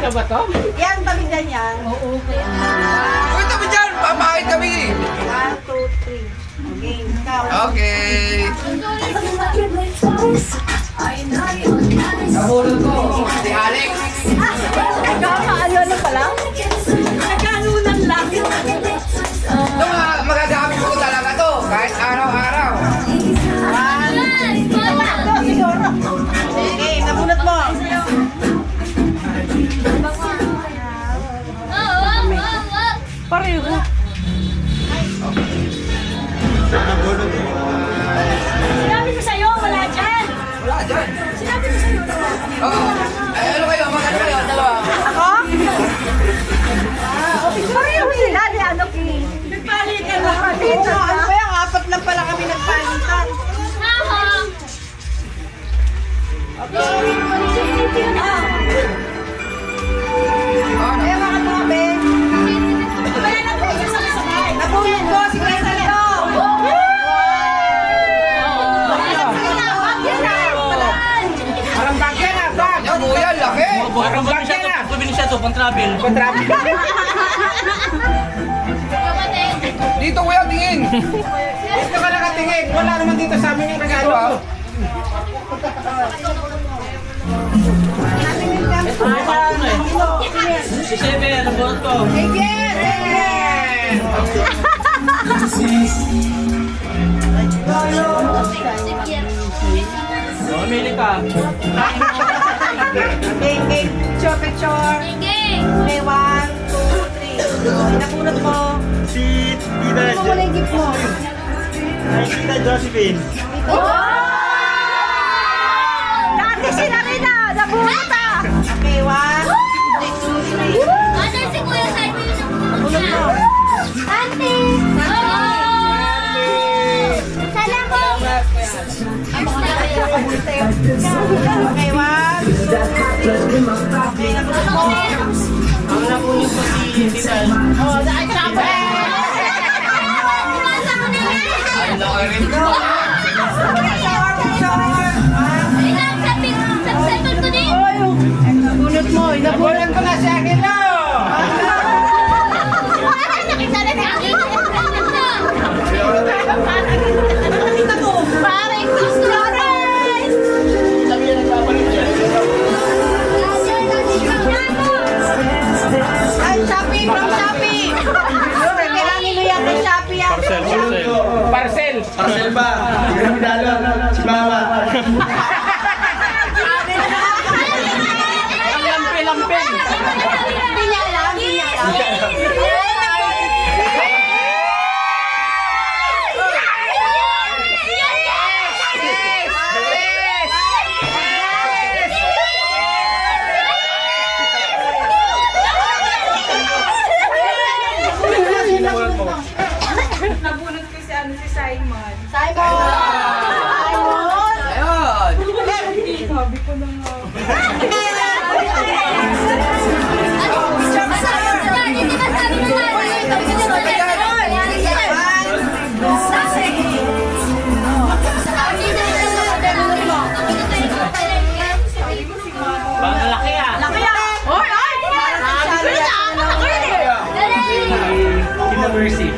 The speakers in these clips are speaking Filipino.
Ka ba to? Yan, tabi dyan yan. Oo. Uy, tabi dyan! Papakit kami! 1, 2, 3. Okay, ikaw. Okay. Nahulog ko. Si Alex. Ano na pala? Nagkanunan lang. Ito magagamit ko talaga to. Kahit araw-araw. Siguro. Okay, nabunot mo. Pareho. Sinabi ko sa'yo, wala dyan. Wala dyan. Sinabi ko sa'yo, wala. Oo. Ay, ano kayo? Maganda kayo. Dalawa. Ako? Pareho sila. Di ano, King? Nagpalitan lang kami. Ano ba yung apat lang pala kami nagpalitan? Haha. Eh, bakit mga Ben? Wala na po yung sabay-sabay. Nabunot ko si Grace Alito. Parang bagyan na, bag. Yan, kuya. Laki. Parang bagyan na. Bumili siya to, pang-travel. Pang-travel. Dito, kuya. Tingin. Dito ka nakatingin. Wala naman dito sa amin yung regalo. Si Sebe, ano ba ito? Mamili ka. Okay, picture, picture. Sige. Okay, 1, 2, 3. Napunot mo. Si Tita Ano mo na yung gift mo? Ay, Tita Josephine. Dati sila rin na. Nabunot ah. Okay, 1, 2, 3. Ano si Kuya Saimo yung Nabunot mo. Ate! Oo! Sana po! Okay, 1. Okay, nabunot mo. Ang napunin ko si Tita. Oh, dahil sabi. Ang laki rin. Picture, picture. Sa-settle ko din! Nabunot mo. Nabulan ko na si Aquino. Nakita na niya ang Nakita ko. Pare, Christmas! Sabi niya nagpapalit siya. Ay, Shopee, from Shopee. Kailangan mo yan ng Shopee yan. Parcel. Parcel ba? Regalo. Si Mama. Ang lampi-lampin. Hindi niya alam, hindi niya alam. Nabunot ko si Simon. Simon! Simon! Ayun. Sabi ko na nga. Bang laki ah. Laki yan! Oy, oy! Kina Mercy.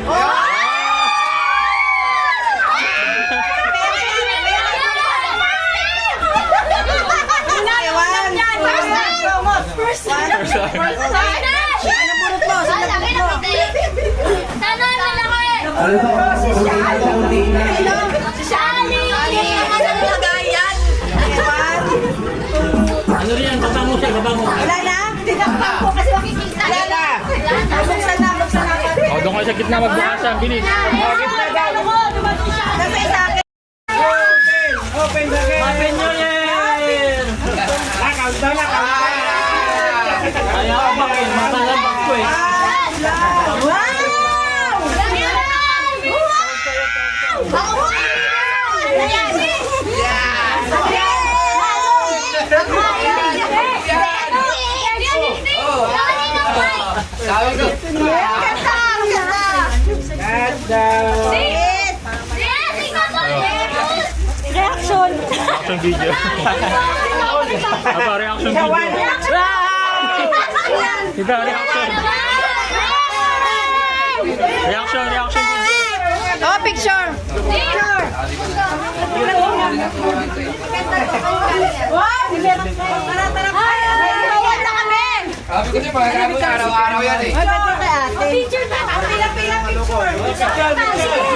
Ano rin yan? Baba mo siya, baba mo. Wala na? Tinakpan ko kasi makikita. Wala na. Buksan na, buksan na. O, doon kayo sa gitna magbukasan. Bilis. Nasa isa akin. Open the gate. Happy New Year! Countdown na, countdown. Kaya ka ba kayo? Matalabang ko eh. Wow! Sabi ko. Reaction. Action video. Apa reaction video? Tita, reaction. Reaction. Oh, picture. Wow! Tara. Ay, na kami. Sabi ko siya, magagamit araw-araw yan eh. Ay, picture kay ate. Picture na. Pila picture.